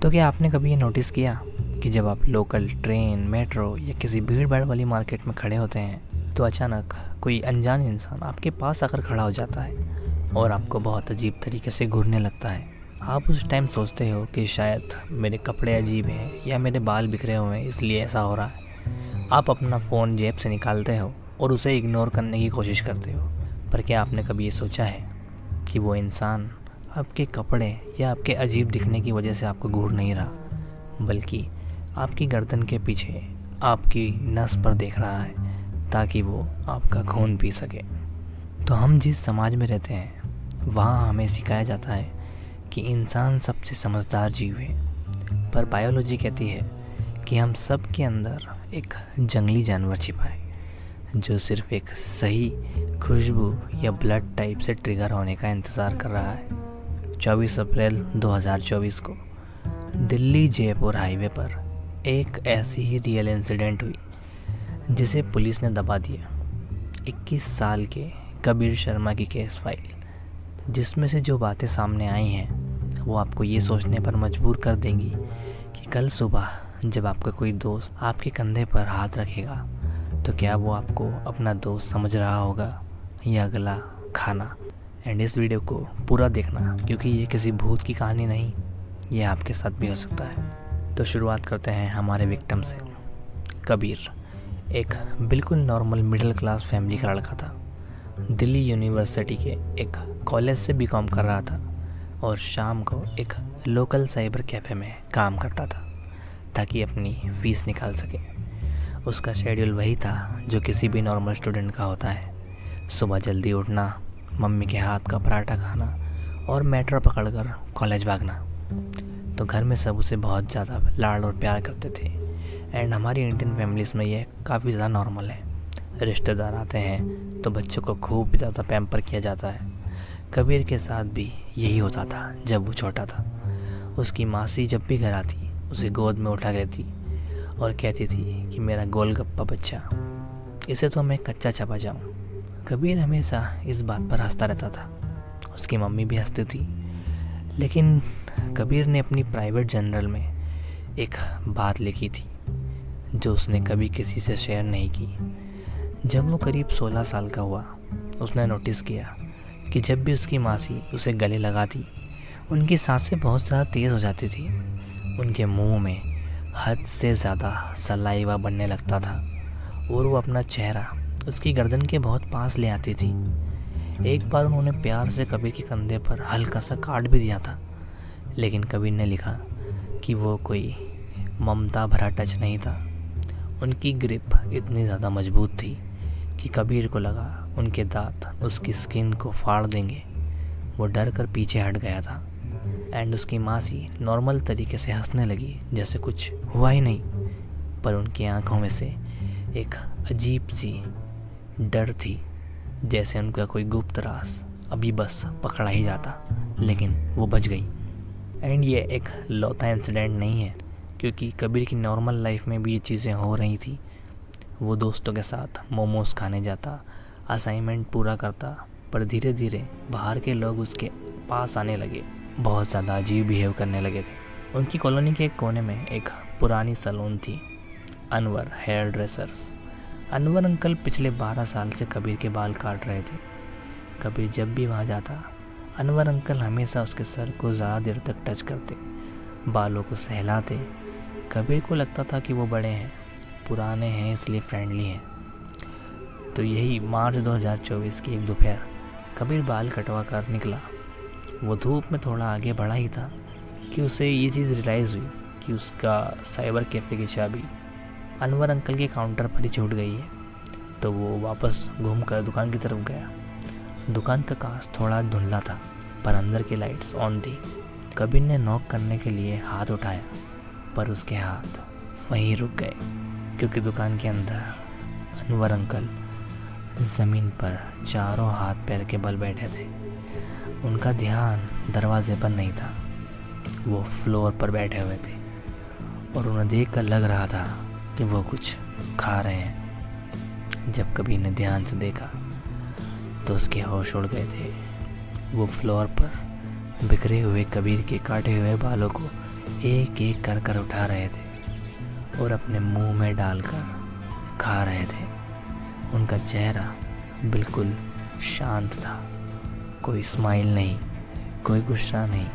तो क्या आपने कभी ये नोटिस किया कि जब आप लोकल ट्रेन, मेट्रो या किसी भीड़ भाड़ वाली मार्केट में खड़े होते हैं तो अचानक कोई अनजान इंसान आपके पास आकर खड़ा हो जाता है और आपको बहुत अजीब तरीके से घूरने लगता है। आप उस टाइम सोचते हो कि शायद मेरे कपड़े अजीब हैं या मेरे बाल बिखरे हुए हैं इसलिए ऐसा हो रहा है। आप अपना फ़ोन जेब से निकालते हो और उसे इग्नोर करने की कोशिश करते हो। पर क्या आपने कभी ये सोचा है कि वो इंसान आपके कपड़े या आपके अजीब दिखने की वजह से आपको घूर नहीं रहा, बल्कि आपकी गर्दन के पीछे आपकी नस पर देख रहा है ताकि वो आपका खून पी सके। तो हम जिस समाज में रहते हैं वहाँ हमें सिखाया जाता है कि इंसान सबसे समझदार जीव है, पर बायोलॉजी कहती है कि हम सब के अंदर एक जंगली जानवर छिपा है जो सिर्फ एक सही खुशबू या ब्लड टाइप से ट्रिगर होने का इंतज़ार कर रहा है। 24 अप्रैल 2024 को दिल्ली जयपुर हाईवे पर एक ऐसी ही रियल इंसिडेंट हुई जिसे पुलिस ने दबा दिया। 21 साल के कबीर शर्मा की केस फाइल, जिसमें से जो बातें सामने आई हैं वो आपको ये सोचने पर मजबूर कर देंगी कि कल सुबह जब आपका कोई दोस्त आपके कंधे पर हाथ रखेगा तो क्या वो आपको अपना दोस्त समझ रहा होगा या अगला खाना। एंड इस वीडियो को पूरा देखना क्योंकि ये किसी भूत की कहानी नहीं, ये आपके साथ भी हो सकता है। तो शुरुआत करते हैं हमारे विक्टिम से। कबीर एक बिल्कुल नॉर्मल मिडिल क्लास फैमिली का लड़का था। दिल्ली यूनिवर्सिटी के एक कॉलेज से बीकॉम कर रहा था और शाम को एक लोकल साइबर कैफ़े में काम करता था ताकि अपनी फ़ीस निकाल सके। उसका शेड्यूल वही था जो किसी भी नॉर्मल स्टूडेंट का होता है। सुबह जल्दी उठना, मम्मी के हाथ का पराठा खाना और मेट्रो पकड़कर कॉलेज भागना। तो घर में सब उसे बहुत ज़्यादा लाड और प्यार करते थे। एंड हमारी इंडियन फैमिलीज़ में ये काफ़ी ज़्यादा नॉर्मल है। रिश्तेदार आते हैं तो बच्चों को खूब ज़्यादा पैम्पर किया जाता है। कबीर के साथ भी यही होता था जब वो छोटा था। उसकी मासी जब भी घर आती उसे गोद में उठा लेती और कहती थी कि मेरा गोलगप्पा बच्चा, इसे तो मैं कच्चा चबा जाऊँ। कबीर हमेशा इस बात पर हंसता रहता था। उसकी मम्मी भी हंसती थी। लेकिन कबीर ने अपनी प्राइवेट जर्नल में एक बात लिखी थी जो उसने कभी किसी से शेयर नहीं की। जब वो करीब 16 साल का हुआ उसने नोटिस किया कि जब भी उसकी मासी उसे गले लगाती उनकी सांसें बहुत ज़्यादा तेज़ हो जाती थी। उनके मुंह में हद से ज़्यादा सलाइवा बनने लगता था और वो अपना चेहरा उसकी गर्दन के बहुत पास ले आती थी। एक बार उन्होंने प्यार से कबीर के कंधे पर हल्का सा काट भी दिया था, लेकिन कबीर ने लिखा कि वो कोई ममता भरा टच नहीं था। उनकी ग्रिप इतनी ज़्यादा मजबूत थी कि कबीर को लगा उनके दांत उसकी स्किन को फाड़ देंगे। वो डर कर पीछे हट गया था। एंड उसकी मासी नॉर्मल तरीके से हंसने लगी जैसे कुछ हुआ ही नहीं, पर उनकी आंखों में से एक अजीब सी डर थी, जैसे उनका कोई गुप्त राज अभी बस पकड़ा ही जाता। लेकिन वो बच गई। एंड ये एक लौता इंसिडेंट नहीं है, क्योंकि कबीर की नॉर्मल लाइफ में भी ये चीज़ें हो रही थी। वो दोस्तों के साथ मोमोज खाने जाता, असाइनमेंट पूरा करता, पर धीरे धीरे बाहर के लोग उसके पास आने लगे, बहुत ज़्यादा अजीब बिहेव करने लगे थे। उनकी कॉलोनी के एक कोने में एक पुरानी सैलून थी, Anwar hairdressers. Anwar uncle पिछले 12 साल से कबीर के बाल काट रहे थे। कबीर जब भी वहाँ जाता, अनवर अंकल हमेशा उसके सर को ज़्यादा देर तक टच करते, बालों को सहलाते। कबीर को लगता था कि वो बड़े हैं, पुराने हैं, इसलिए फ्रेंडली हैं। तो यही मार्च 2024 की एक दोपहर कबीर बाल कटवा कर निकला। वो धूप में थोड़ा आगे बढ़ा ही था कि उसे ये चीज़ रियलाइज़ हुई कि उसका साइबर कैफ़े की चाबी अनवर अंकल के काउंटर पर ही छूट गई है। तो वो वापस घूमकर दुकान की तरफ गया। दुकान का कांच थोड़ा धुंधला था, पर अंदर की लाइट्स ऑन थी। कबीर ने नॉक करने के लिए हाथ उठाया, पर उसके हाथ वहीं रुक गए, क्योंकि दुकान के अंदर अनवर अंकल ज़मीन पर चारों हाथ पैर के बल बैठे थे। उनका ध्यान दरवाजे पर नहीं था, वो फ्लोर पर बैठे हुए थे और उन्हें देखकर लग रहा था कि वो कुछ खा रहे हैं। जब कबीर ने ध्यान से देखा तो उसके होश उड़ गए थे। वो फ्लोर पर बिखरे हुए कबीर के काटे हुए बालों को एक एक कर उठा रहे थे और अपने मुंह में डालकर खा रहे थे। उनका चेहरा बिल्कुल शांत था, कोई स्माइल नहीं, कोई गुस्सा नहीं।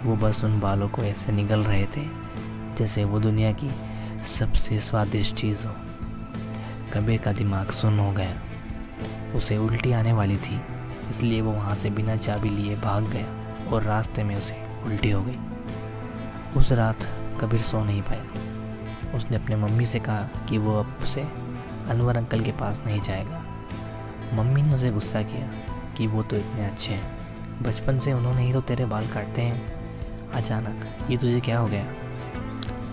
वो बस उन बालों को ऐसे निगल रहे थे जैसे वो दुनिया की सबसे स्वादिष्ट चीज़ हो। कबीर का दिमाग सुन्न हो गया। उसे उल्टी आने वाली थी, इसलिए वो वहाँ से बिना चाबी लिए भाग गया और रास्ते में उसे उल्टी हो गई। उस रात कबीर सो नहीं पाया। उसने अपने मम्मी से कहा कि वो अब से अनवर अंकल के पास नहीं जाएगा। मम्मी ने उसे गुस्सा किया कि वो तो इतने अच्छे हैं, बचपन से उन्होंने ही तो तेरे बाल काटते हैं, अचानक ये तुझे क्या हो गया।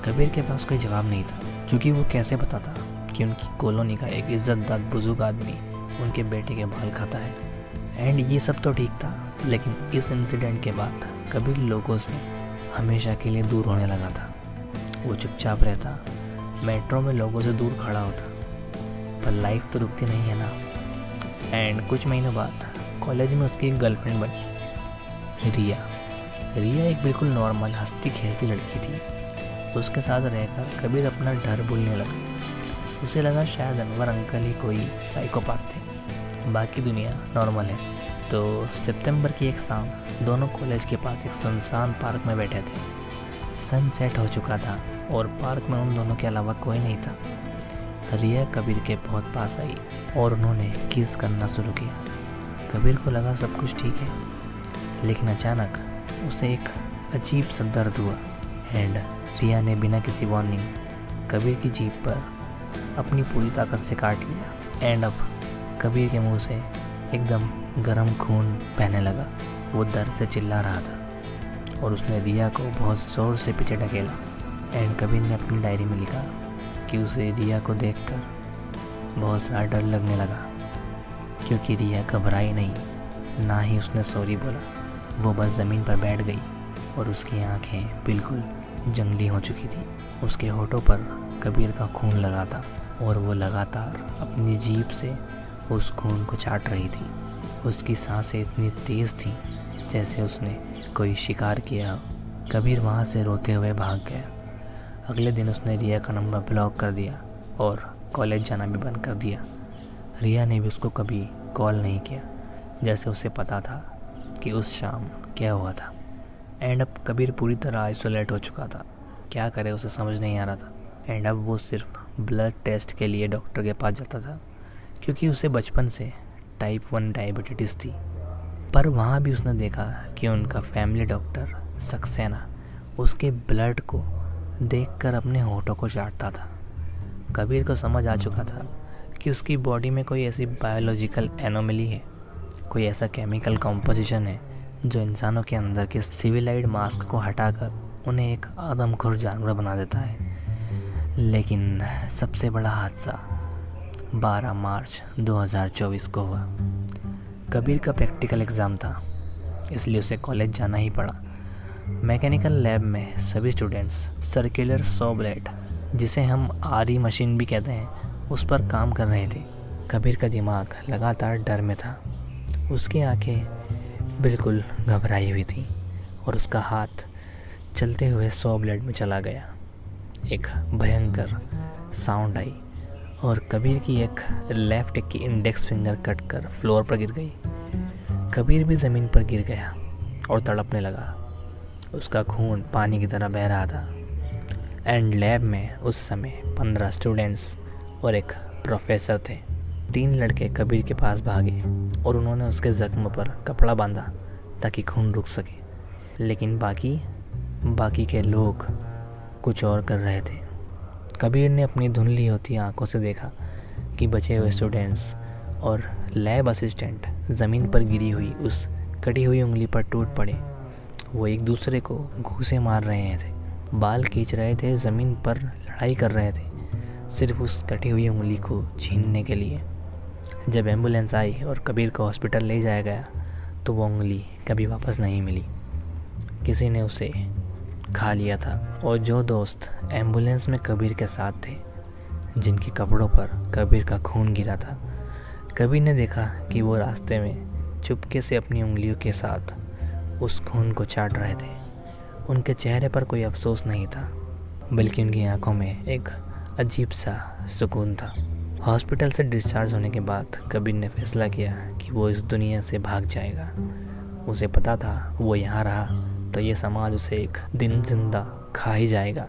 कबीर के पास कोई जवाब नहीं था, क्योंकि वो कैसे बताता कि उनकी कॉलोनी का एक इज्जतदार बुजुर्ग आदमी उनके बेटे के बाल खाता है। एंड ये सब तो ठीक था, लेकिन इस इंसिडेंट के बाद कबीर लोगों से हमेशा के लिए दूर होने लगा था। वो चुपचाप रहता, मेट्रो में लोगों से दूर खड़ा होता, पर लाइफ तो रुकती नहीं है ना। एंड कुछ महीनों बाद कॉलेज में उसकी एक गर्लफ्रेंड बनी, रिया एक बिल्कुल नॉर्मल हंसती खेलती लड़की थी। उसके साथ रहकर कबीर अपना डर भूलने लगा। उसे लगा शायद अनवर अंकल ही कोई साइकोपाथ थे, बाकी दुनिया नॉर्मल है। तो सितंबर की एक शाम दोनों कॉलेज के पास एक सुनसान पार्क में बैठे थे। सनसेट हो चुका था और पार्क में उन दोनों के अलावा कोई नहीं था। रिया कबीर के बहुत पास आई और उन्होंने किस करना शुरू किया। कबीर को लगा सब कुछ ठीक है, लेकिन अचानक उसे एक अजीब सा दर्द हुआ। एंड रिया ने बिना किसी वार्निंग कबीर की जीभ पर अपनी पूरी ताकत से काट लिया। एंड अब कबीर के मुंह से एकदम गर्म खून बहने लगा। वो दर्द से चिल्ला रहा था और उसने रिया को बहुत ज़ोर से पीछे ढकेला। एंड कबीर ने अपनी डायरी में लिखा कि उसे रिया को देखकर बहुत सारा डर लगने लगा, क्योंकि रिया घबराई नहीं, ना ही उसने सॉरी बोला। वो बस ज़मीन पर बैठ गई और उसकी आंखें बिल्कुल जंगली हो चुकी थी। उसके होठों पर कबीर का खून लगा था और वो लगातार अपनी जीभ से उस खून को चाट रही थी। उसकी सांसें इतनी तेज़ थीं जैसे उसने कोई शिकार किया हो। कबीर वहाँ से रोते हुए भाग गया। अगले दिन उसने रिया का नंबर ब्लॉक कर दिया और कॉलेज जाना भी बंद कर दिया। रिया ने भी उसको कभी कॉल नहीं किया, जैसे उसे पता था कि उस शाम क्या हुआ था। एंड अब कबीर पूरी तरह आइसोलेट हो चुका था। क्या करे उसे समझ नहीं आ रहा था। एंड अब वो सिर्फ ब्लड टेस्ट के लिए डॉक्टर के पास जाता था, क्योंकि उसे बचपन से टाइप 1 डायबिटीज़ थी। पर वहाँ भी उसने देखा कि उनका फैमिली डॉक्टर सक्सेना उसके ब्लड को देखकर अपने होठों को चाटता था। कबीर को समझ आ चुका था कि उसकी बॉडी में कोई ऐसी बायोलॉजिकल एनोमली है, कोई ऐसा केमिकल कॉम्पोजिशन है जो इंसानों के अंदर के सिविलाइड मास्क को हटाकर उन्हें एक आदमखोर जानवर बना देता है। लेकिन सबसे बड़ा हादसा 12 मार्च 2024 को हुआ। कबीर का प्रैक्टिकल एग्ज़ाम था, इसलिए उसे कॉलेज जाना ही पड़ा। मैकेनिकल लैब में सभी स्टूडेंट्स सर्कुलर सॉ ब्लेड, जिसे हम आरी मशीन भी कहते हैं, उस पर काम कर रहे थे। कबीर का दिमाग लगातार डर में था। उसकी आंखें बिल्कुल घबराई हुई थी और उसका हाथ चलते हुए सॉ ब्लेड में चला गया। एक भयंकर साउंड आई और कबीर की एक लेफ्ट की इंडेक्स फिंगर कट कर फ्लोर पर गिर गई। कबीर भी ज़मीन पर गिर गया और तड़पने लगा। उसका खून पानी की तरह बह रहा था। एंड लैब में उस समय 15 स्टूडेंट्स और एक प्रोफेसर थे। 3 लड़के कबीर के पास भागे और उन्होंने उसके ज़ख्म पर कपड़ा बांधा ताकि खून रुक सके। लेकिन बाकी के लोग कुछ और कर रहे थे। कबीर ने अपनी धुंधली होती आंखों से देखा कि बचे हुए स्टूडेंट्स और लैब असिस्टेंट ज़मीन पर गिरी हुई उस कटी हुई उंगली पर टूट पड़े। वो एक दूसरे को घूंसे मार रहे थे, बाल खींच रहे थे, ज़मीन पर लड़ाई कर रहे थे, सिर्फ उस कटी हुई उंगली को छीनने के लिए। जब एम्बुलेंस आई और कबीर को हॉस्पिटल ले जाया गया तो वो उंगली कभी वापस नहीं मिली। किसी ने उसे खा लिया था। और जो दोस्त एम्बुलेंस में कबीर के साथ थे, जिनके कपड़ों पर कबीर का खून गिरा था, कबीर ने देखा कि वो रास्ते में चुपके से अपनी उंगलियों के साथ उस खून को चाट रहे थे। उनके चेहरे पर कोई अफसोस नहीं था, बल्कि उनकी आंखों में एक अजीब सा सुकून था। हॉस्पिटल से डिस्चार्ज होने के बाद कबीर ने फैसला किया कि वो इस दुनिया से भाग जाएगा। उसे पता था वो यहाँ रहा तो ये समाज उसे एक दिन जिंदा खा ही जाएगा।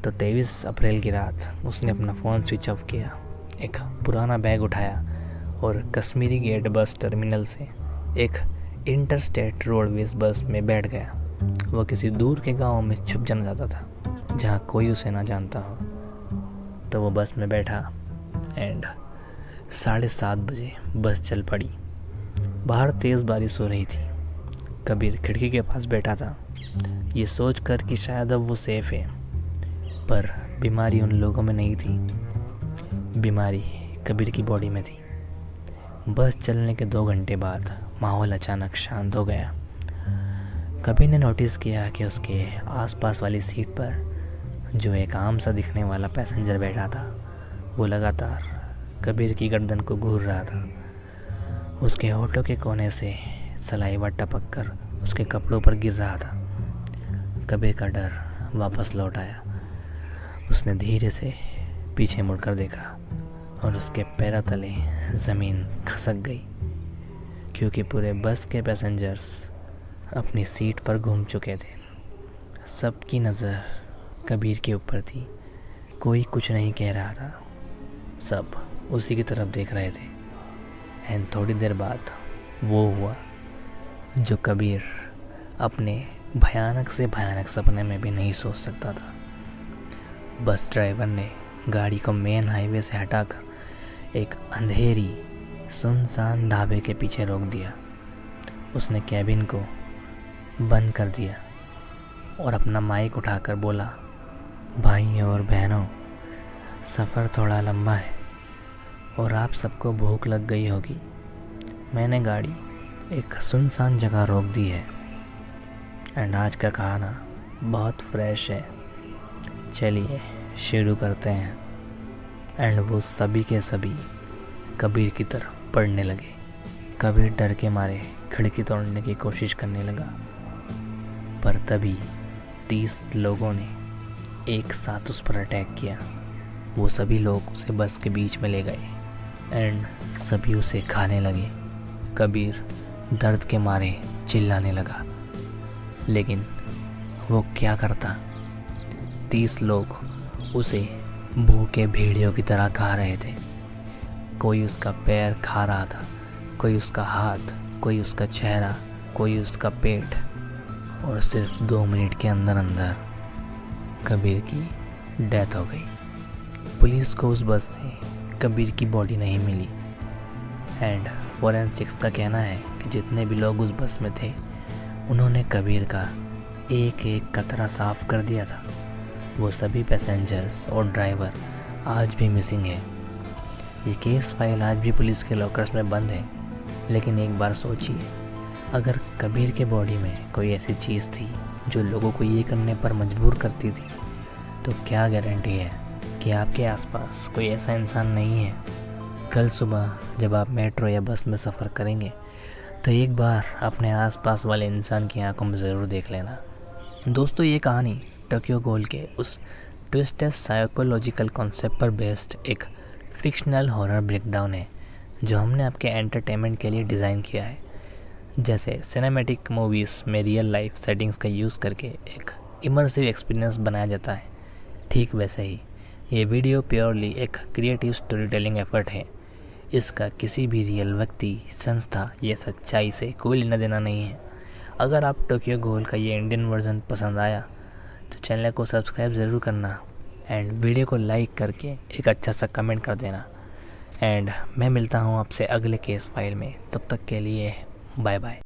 तो 23 अप्रैल की रात उसने अपना फ़ोन स्विच ऑफ किया, एक पुराना बैग उठाया और कश्मीरी गेट बस टर्मिनल से एक इंटरस्टेट रोडवेज बस में बैठ गया। वो किसी दूर के गांव में छुप जाना चाहता था जहां कोई उसे ना जानता हो। तो वो बस में बैठा एंड 7:30 बजे बस चल पड़ी। बाहर तेज़ बारिश हो रही थी। कबीर खिड़की के पास बैठा था, ये सोच कर कि शायद अब वो सेफ है। पर बीमारी उन लोगों में नहीं थी, बीमारी कबीर की बॉडी में थी। बस चलने के 2 घंटे बाद माहौल अचानक शांत हो गया। कबीर ने नोटिस किया कि उसके आसपास वाली सीट पर जो एक आम सा दिखने वाला पैसेंजर बैठा था, वो लगातार कबीर की गर्दन को घूर रहा था। उसके होठों के कोने से सलाइवा टपक कर उसके कपड़ों पर गिर रहा था। कबीर का डर वापस लौट आया। उसने धीरे से पीछे मुड़कर देखा और उसके पैरों तले ज़मीन खसक गई, क्योंकि पूरे बस के पैसेंजर्स अपनी सीट पर घूम चुके थे। सबकी नज़र कबीर के ऊपर थी। कोई कुछ नहीं कह रहा था, सब उसी की तरफ देख रहे थे। एंड थोड़ी देर बाद वो हुआ जो कबीर अपने भयानक से भयानक सपने में भी नहीं सोच सकता था। बस ड्राइवर ने गाड़ी को मेन हाईवे से हटाकर एक अंधेरी सुनसान ढाबे के पीछे रोक दिया। उसने कैबिन को बंद कर दिया और अपना माइक उठाकर बोला, भाई और बहनों, सफ़र थोड़ा लंबा है और आप सबको भूख लग गई होगी। मैंने गाड़ी एक सुनसान जगह रोक दी है एंड आज का खाना बहुत फ्रेश है। चलिए शुरू करते हैं। एंड वो सभी के सभी कबीर की तरफ पढ़ने लगे। कबीर डर के मारे खिड़की तोड़ने की कोशिश करने लगा, पर तभी 30 लोगों ने एक साथ उस पर अटैक किया। वो सभी लोग उसे बस के बीच में ले गए एंड सभी उसे खाने लगे। कबीर दर्द के मारे चिल्लाने लगा, लेकिन वो क्या करता। 30 लोग उसे भूखे भेड़ियों की तरह खा रहे थे। कोई उसका पैर खा रहा था, कोई उसका हाथ, कोई उसका चेहरा, कोई उसका पेट। और सिर्फ 2 मिनट के अंदर अंदर कबीर की डेथ हो गई। पुलिस को उस बस से कबीर की बॉडी नहीं मिली एंड फोरेंसिक्स का कहना है कि जितने भी लोग उस बस में थे, उन्होंने कबीर का एक एक कतरा साफ कर दिया था। वो सभी पैसेंजर्स और ड्राइवर आज भी मिसिंग है। ये केस फाइल आज भी पुलिस के लॉकर्स में बंद है। लेकिन एक बार सोचिए, अगर कबीर के बॉडी में कोई ऐसी चीज़ थी जो लोगों को ये करने पर मजबूर करती थी, तो क्या गारंटी है कि आपके आसपास कोई ऐसा इंसान नहीं है। कल सुबह जब आप मेट्रो या बस में सफ़र करेंगे तो एक बार अपने आसपास वाले इंसान की आंखों में ज़रूर देख लेना। दोस्तों, ये कहानी टोक्यो गोल के उस ट्विस्टेड साइकोलॉजिकल कॉन्सेप्ट पर बेस्ड एक फिक्शनल हॉरर ब्रेकडाउन है जो हमने आपके एंटरटेनमेंट के लिए डिज़ाइन किया है। जैसे सिनेमैटिक मूवीज़ में रियल लाइफ सेटिंग्स का यूज़ करके एक इमर्सिव एक्सपीरियंस बनाया जाता है, ठीक वैसे ही ये वीडियो प्योरली एक क्रिएटिव स्टोरी टेलिंग एफर्ट है। इसका किसी भी रियल व्यक्ति, संस्था या सच्चाई से कोई लेना देना नहीं है। अगर आप टोक्यो गोल का ये इंडियन वर्जन पसंद आया तो चैनल को सब्सक्राइब ज़रूर करना एंड वीडियो को लाइक करके एक अच्छा सा कमेंट कर देना। एंड मैं मिलता हूँ आपसे अगले केस फाइल में। तब तक के लिए बाय बाय।